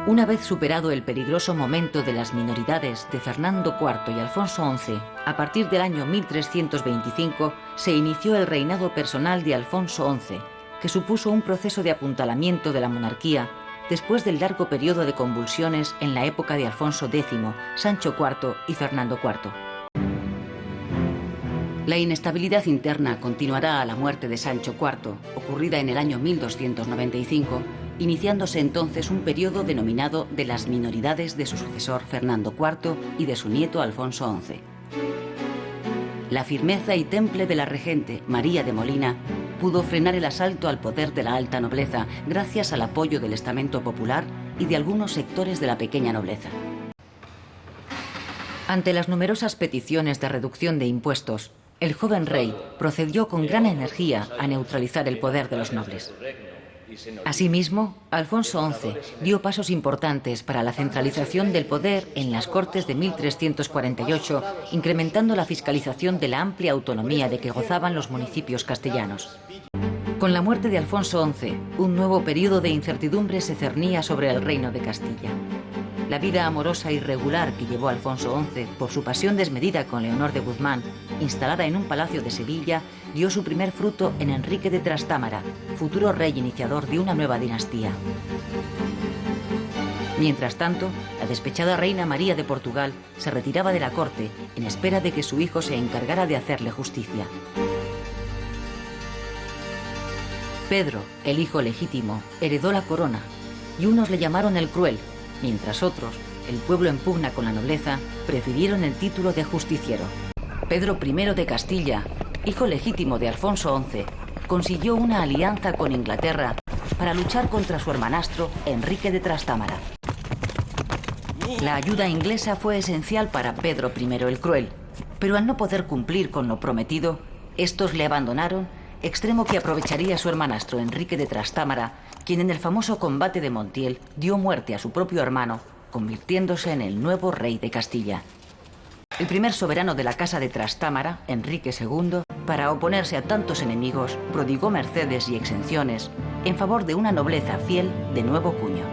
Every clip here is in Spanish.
Una vez superado el peligroso momento de las minoridades de Fernando IV y Alfonso XI, a partir del año 1325 se inició el reinado personal de Alfonso XI, que supuso un proceso de apuntalamiento de la monarquía después del largo periodo de convulsiones en la época de Alfonso X, Sancho IV y Fernando IV. La inestabilidad interna continuará a la muerte de Sancho IV, ocurrida en el año 1295, iniciándose entonces un periodo denominado de las minoridades de su sucesor Fernando IV y de su nieto Alfonso XI. La firmeza y temple de la regente María de Molina pudo frenar el asalto al poder de la alta nobleza gracias al apoyo del estamento popular y de algunos sectores de la pequeña nobleza. Ante las numerosas peticiones de reducción de impuestos, el joven rey procedió con gran energía a neutralizar el poder de los nobles. Asimismo, Alfonso XI dio pasos importantes para la centralización del poder en las Cortes de 1348, incrementando la fiscalización de la amplia autonomía de que gozaban los municipios castellanos. Con la muerte de Alfonso XI, un nuevo periodo de incertidumbre se cernía sobre el reino de Castilla. La vida amorosa irregular que llevó Alfonso XI por su pasión desmedida con Leonor de Guzmán, instalada en un palacio de Sevilla, dio su primer fruto en Enrique de Trastámara, futuro rey iniciador de una nueva dinastía. Mientras tanto, la despechada reina María de Portugal se retiraba de la corte en espera de que su hijo se encargara de hacerle justicia. Pedro, el hijo legítimo, heredó la corona, y unos le llamaron el Cruel, mientras otros, el pueblo en pugna con la nobleza, prefirieron el título de justiciero. Pedro I de Castilla, hijo legítimo de Alfonso XI, consiguió una alianza con Inglaterra para luchar contra su hermanastro Enrique de Trastámara. La ayuda inglesa fue esencial para Pedro I el Cruel, pero al no poder cumplir con lo prometido, estos le abandonaron, extremo que aprovecharía su hermanastro Enrique de Trastámara, quien en el famoso combate de Montiel dio muerte a su propio hermano, convirtiéndose en el nuevo rey de Castilla. El primer soberano de la casa de Trastámara, Enrique II, para oponerse a tantos enemigos, prodigó mercedes y exenciones en favor de una nobleza fiel de nuevo cuño.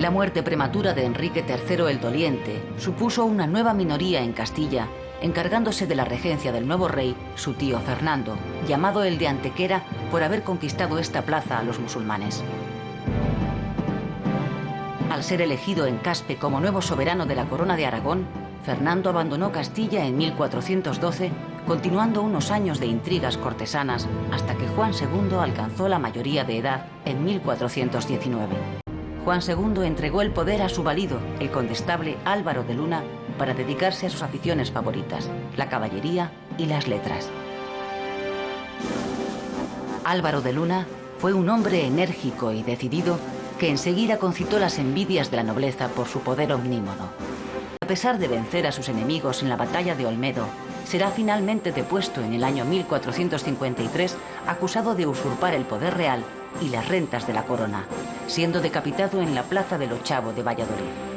La muerte prematura de Enrique III el Doliente supuso una nueva minoría en Castilla, encargándose de la regencia del nuevo rey, su tío Fernando, llamado el de Antequera por haber conquistado esta plaza a los musulmanes. Al ser elegido en Caspe como nuevo soberano de la corona de Aragón, Fernando abandonó Castilla en 1412, continuando unos años de intrigas cortesanas hasta que Juan II alcanzó la mayoría de edad en 1419. Juan II entregó el poder a su valido, el condestable Álvaro de Luna, para dedicarse a sus aficiones favoritas, la caballería y las letras. Álvaro de Luna fue un hombre enérgico y decidido que enseguida concitó las envidias de la nobleza por su poder omnímodo. A pesar de vencer a sus enemigos en la batalla de Olmedo, será finalmente depuesto en el año 1453, acusado de usurpar el poder real y las rentas de la corona, siendo decapitado en la plaza del Ochavo de Valladolid.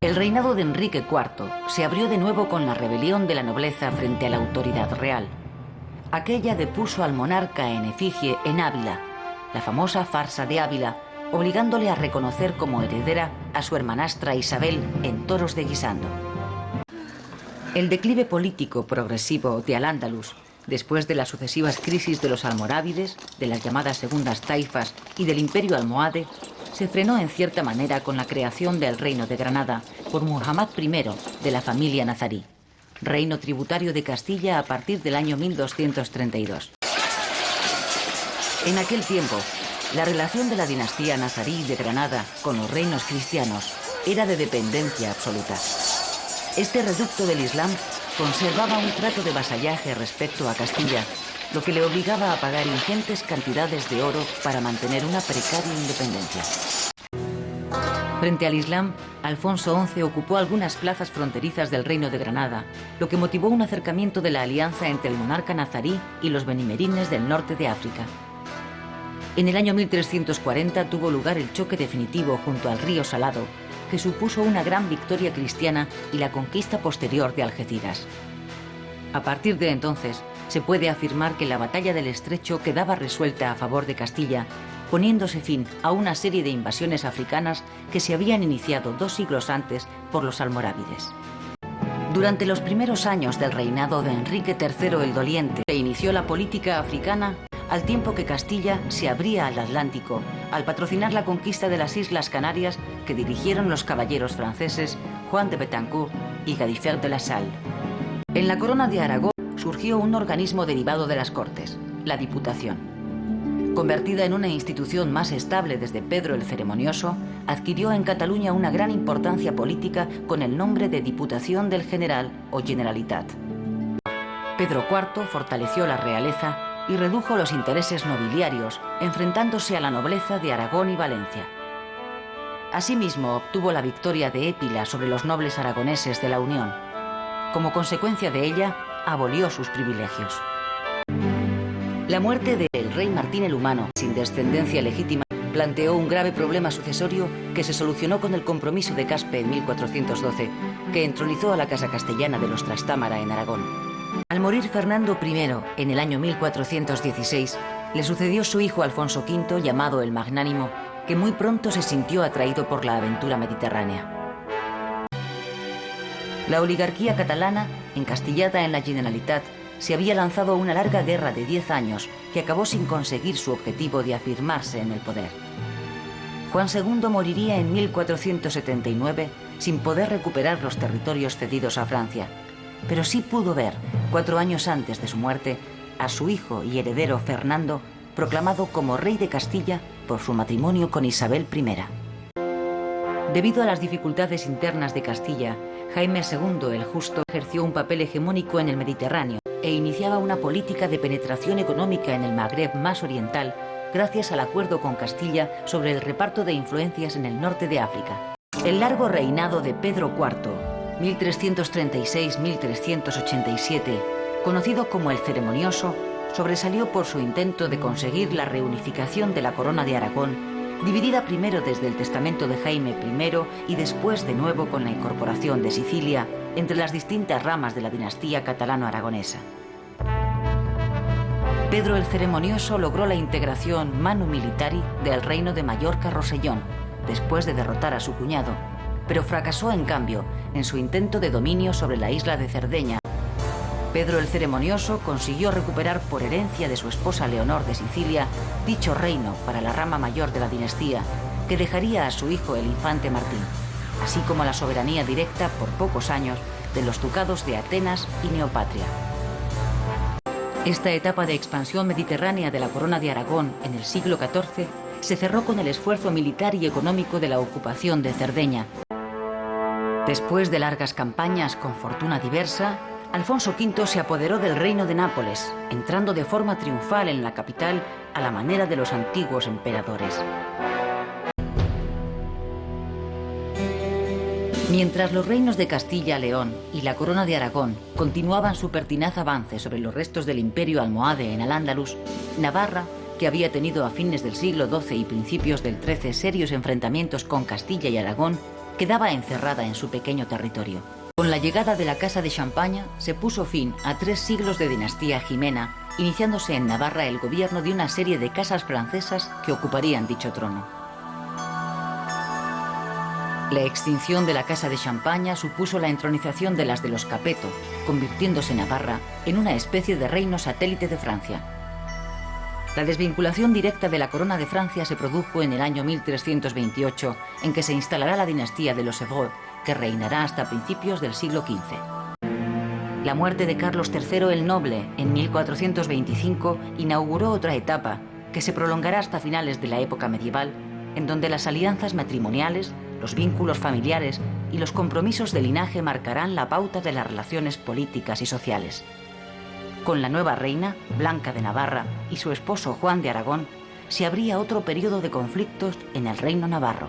El reinado de Enrique IV se abrió de nuevo con la rebelión de la nobleza frente a la autoridad real. Aquella depuso al monarca en efigie en Ávila, la famosa farsa de Ávila, obligándole a reconocer como heredera a su hermanastra Isabel en Toros de Guisando. El declive político progresivo de Al-Ándalus, después de las sucesivas crisis de los almorávides, de las llamadas segundas taifas y del imperio almohade, se frenó en cierta manera con la creación del Reino de Granada por Muhammad I de la familia nazarí, reino tributario de Castilla a partir del año 1232. En aquel tiempo, la relación de la dinastía nazarí de Granada con los reinos cristianos era de dependencia absoluta. Este reducto del Islam conservaba un trato de vasallaje respecto a Castilla, lo que le obligaba a pagar ingentes cantidades de oro para mantener una precaria independencia. Frente al Islam, Alfonso XI ocupó algunas plazas fronterizas del Reino de Granada, lo que motivó un acercamiento de la alianza entre el monarca nazarí y los benimerines del norte de África. En el año 1340 tuvo lugar el choque definitivo junto al río Salado, que supuso una gran victoria cristiana y la conquista posterior de Algeciras. A partir de entonces, se puede afirmar que la batalla del Estrecho quedaba resuelta a favor de Castilla, poniéndose fin a una serie de invasiones africanas que se habían iniciado 2 siglos antes por los almorávides. Durante los primeros años del reinado de Enrique III el Doliente, se inició la política africana al tiempo que Castilla se abría al Atlántico al patrocinar la conquista de las Islas Canarias que dirigieron los caballeros franceses Juan de Betancourt y Gadifer de la Salle. En la Corona de Aragón surgió un organismo derivado de las Cortes, la Diputación. Convertida en una institución más estable desde Pedro el Ceremonioso, adquirió en Cataluña una gran importancia política con el nombre de Diputación del General o Generalitat. Pedro IV fortaleció la realeza y redujo los intereses nobiliarios, enfrentándose a la nobleza de Aragón y Valencia. Asimismo, obtuvo la victoria de Épila sobre los nobles aragoneses de la Unión. Como consecuencia de ella, abolió sus privilegios. La muerte del rey Martín el Humano, sin descendencia legítima, planteó un grave problema sucesorio que se solucionó con el Compromiso de Caspe en 1412, que entronizó a la Casa Castellana de los Trastámara en Aragón. Al morir Fernando I en el año 1416, le sucedió su hijo Alfonso V, llamado el Magnánimo, que muy pronto se sintió atraído por la aventura mediterránea. La oligarquía catalana, encastillada en la Generalitat, se había lanzado a una larga guerra de 10 años que acabó sin conseguir su objetivo de afirmarse en el poder. Juan II moriría en 1479 sin poder recuperar los territorios cedidos a Francia, pero sí pudo ver, 4 años antes de su muerte, a su hijo y heredero Fernando proclamado como rey de Castilla por su matrimonio con Isabel I. Debido a las dificultades internas de Castilla, Jaime II el Justo ejerció un papel hegemónico en el Mediterráneo e iniciaba una política de penetración económica en el Magreb más oriental gracias al acuerdo con Castilla sobre el reparto de influencias en el norte de África. El largo reinado de Pedro IV, 1336-1387, conocido como el Ceremonioso, sobresalió por su intento de conseguir la reunificación de la Corona de Aragón, dividida primero desde el testamento de Jaime I y después de nuevo con la incorporación de Sicilia entre las distintas ramas de la dinastía catalano-aragonesa. Pedro el Ceremonioso logró la integración manu militari del reino de Mallorca-Rosellón, después de derrotar a su cuñado, pero fracasó en cambio en su intento de dominio sobre la isla de Cerdeña. Pedro el Ceremonioso consiguió recuperar por herencia de su esposa Leonor de Sicilia dicho reino para la rama mayor de la dinastía, que dejaría a su hijo el infante Martín, así como la soberanía directa por pocos años de los ducados de Atenas y Neopatria. Esta etapa de expansión mediterránea de la Corona de Aragón en el siglo XIV se cerró con el esfuerzo militar y económico de la ocupación de Cerdeña. Después de largas campañas con fortuna diversa, Alfonso V se apoderó del reino de Nápoles, entrando de forma triunfal en la capital a la manera de los antiguos emperadores. Mientras los reinos de Castilla, León y la Corona de Aragón continuaban su pertinaz avance sobre los restos del imperio almohade en Al-Ándalus, Navarra, que había tenido a fines del siglo XII y principios del XIII serios enfrentamientos con Castilla y Aragón, quedaba encerrada en su pequeño territorio. Con la llegada de la Casa de Champaña se puso fin a 3 siglos de dinastía jimena, iniciándose en Navarra el gobierno de una serie de casas francesas que ocuparían dicho trono. La extinción de la Casa de Champaña supuso la entronización de las de los Capeto, convirtiéndose Navarra en una especie de reino satélite de Francia. La desvinculación directa de la corona de Francia se produjo en el año 1328, en que se instalará la dinastía de los Evreux, que reinará hasta principios del siglo XV. La muerte de Carlos III el Noble en 1425 inauguró otra etapa que se prolongará hasta finales de la época medieval, en donde las alianzas matrimoniales, los vínculos familiares y los compromisos de linaje marcarán la pauta de las relaciones políticas y sociales. Con la nueva reina, Blanca de Navarra, y su esposo Juan de Aragón, se abría otro periodo de conflictos en el reino navarro.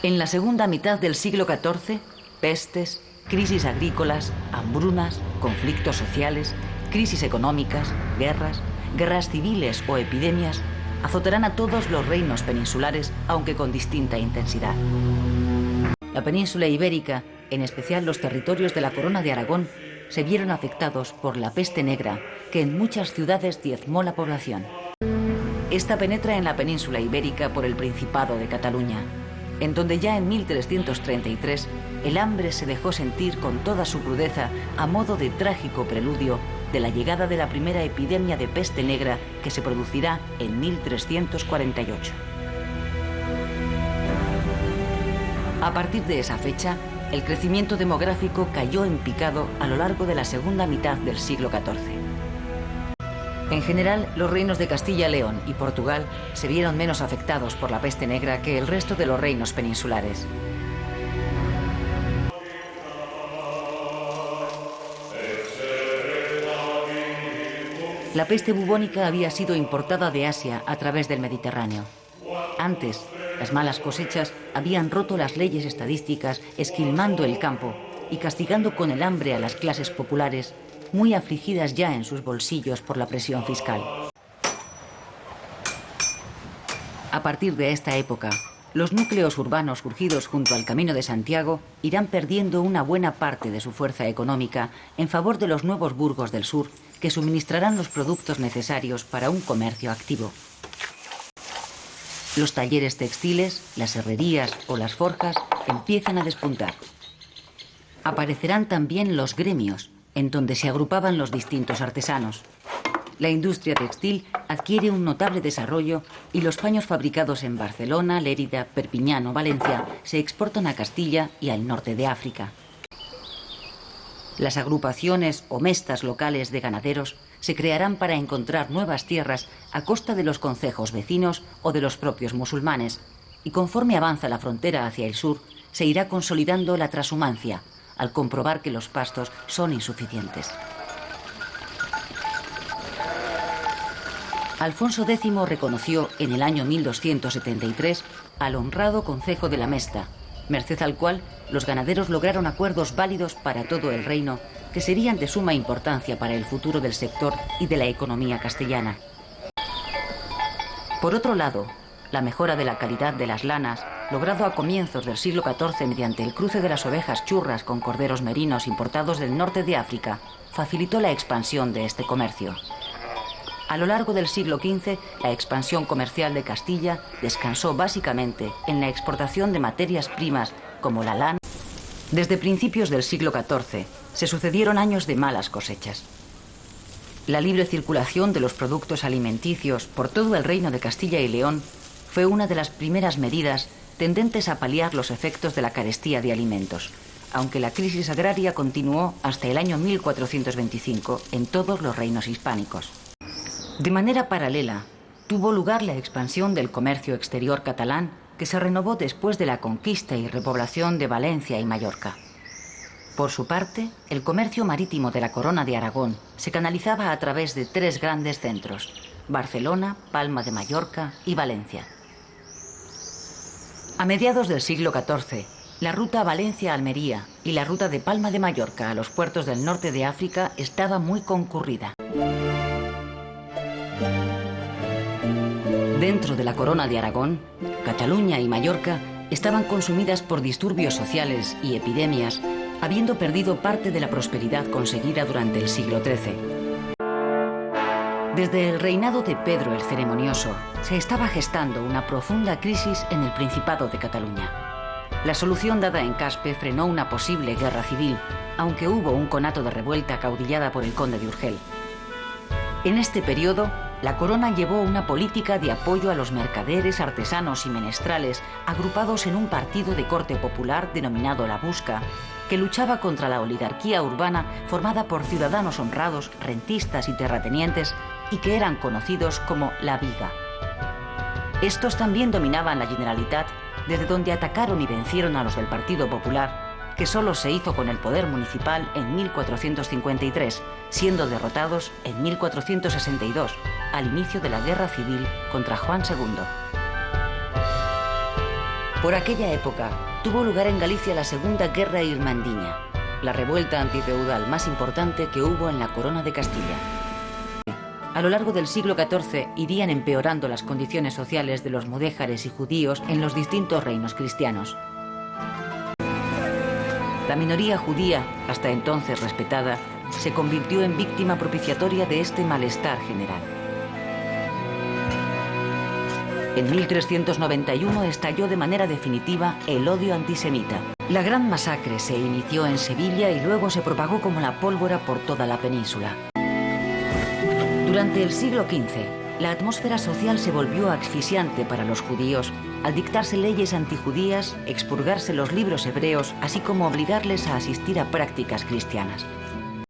En la segunda mitad del siglo XIV, pestes, crisis agrícolas, hambrunas, conflictos sociales, crisis económicas, guerras civiles o epidemias azotarán a todos los reinos peninsulares, aunque con distinta intensidad. La península ibérica, en especial los territorios de la Corona de Aragón, se vieron afectados por la peste negra, que en muchas ciudades diezmó la población. Esta penetra en la península ibérica por el Principado de Cataluña, en donde ya en 1333 el hambre se dejó sentir con toda su crudeza a modo de trágico preludio de la llegada de la primera epidemia de peste negra que se producirá en 1348. A partir de esa fecha, el crecimiento demográfico cayó en picado a lo largo de la segunda mitad del siglo XIV. En general, los reinos de Castilla, León y Portugal se vieron menos afectados por la peste negra que el resto de los reinos peninsulares. La peste bubónica había sido importada de Asia a través del Mediterráneo. Antes, las malas cosechas habían roto las leyes estadísticas, esquilmando el campo y castigando con el hambre a las clases populares, muy afligidas ya en sus bolsillos por la presión fiscal. A partir de esta época, los núcleos urbanos surgidos junto al Camino de Santiago irán perdiendo una buena parte de su fuerza económica en favor de los nuevos burgos del sur, que suministrarán los productos necesarios para un comercio activo. Los talleres textiles, las herrerías o las forjas empiezan a despuntar. Aparecerán también los gremios, en donde se agrupaban los distintos artesanos. La industria textil adquiere un notable desarrollo y los paños fabricados en Barcelona, Lérida, Perpiñán o Valencia se exportan a Castilla y al norte de África. Las agrupaciones o mestas locales de ganaderos se crearán para encontrar nuevas tierras a costa de los concejos vecinos o de los propios musulmanes, y conforme avanza la frontera hacia el sur, se irá consolidando la trashumancia, al comprobar que los pastos son insuficientes. Alfonso X reconoció en el año 1273 al honrado Concejo de la Mesta, merced al cual los ganaderos lograron acuerdos válidos para todo el reino que serían de suma importancia para el futuro del sector y de la economía castellana. Por otro lado, la mejora de la calidad de las lanas, logrado a comienzos del siglo XIV mediante el cruce de las ovejas churras con corderos merinos importados del norte de África, facilitó la expansión de este comercio. A lo largo del siglo XV, la expansión comercial de Castilla descansó básicamente en la exportación de materias primas como la lana. Desde principios del siglo XIV se sucedieron años de malas cosechas. La libre circulación de los productos alimenticios por todo el reino de Castilla y León fue una de las primeras medidas tendentes a paliar los efectos de la carestía de alimentos, aunque la crisis agraria continuó hasta el año 1425 en todos los reinos hispánicos. De manera paralela, tuvo lugar la expansión del comercio exterior catalán, que se renovó después de la conquista y repoblación de Valencia y Mallorca. Por su parte, el comercio marítimo de la Corona de Aragón se canalizaba a través de tres grandes centros: Barcelona, Palma de Mallorca y Valencia. A mediados del siglo XIV, la ruta Valencia-Almería y la ruta de Palma de Mallorca a los puertos del norte de África estaba muy concurrida. Dentro de la Corona de Aragón, Cataluña y Mallorca estaban consumidas por disturbios sociales y epidemias, habiendo perdido parte de la prosperidad conseguida durante el siglo XIII. Desde el reinado de Pedro el Ceremonioso, se estaba gestando una profunda crisis en el Principado de Cataluña. La solución dada en Caspe frenó una posible guerra civil, aunque hubo un conato de revuelta caudillada por el conde de Urgel. En este periodo, la corona llevó una política de apoyo a los mercaderes, artesanos y menestrales agrupados en un partido de corte popular denominado La Busca, que luchaba contra la oligarquía urbana formada por ciudadanos honrados, rentistas y terratenientes, y que eran conocidos como la Viga. Estos también dominaban la Generalitat, desde donde atacaron y vencieron a los del Partido Popular, que solo se hizo con el poder municipal en 1453, siendo derrotados en 1462, al inicio de la Guerra Civil contra Juan II. Por aquella época, tuvo lugar en Galicia la Segunda Guerra Irmandiña, la revuelta antifeudal más importante que hubo en la Corona de Castilla. A lo largo del siglo XIV irían empeorando las condiciones sociales de los mudéjares y judíos en los distintos reinos cristianos. La minoría judía, hasta entonces respetada, se convirtió en víctima propiciatoria de este malestar general. En 1391 estalló de manera definitiva el odio antisemita. La gran masacre se inició en Sevilla y luego se propagó como la pólvora por toda la península. Durante el siglo XV, la atmósfera social se volvió asfixiante para los judíos al dictarse leyes antijudías, expurgarse los libros hebreos, así como obligarles a asistir a prácticas cristianas.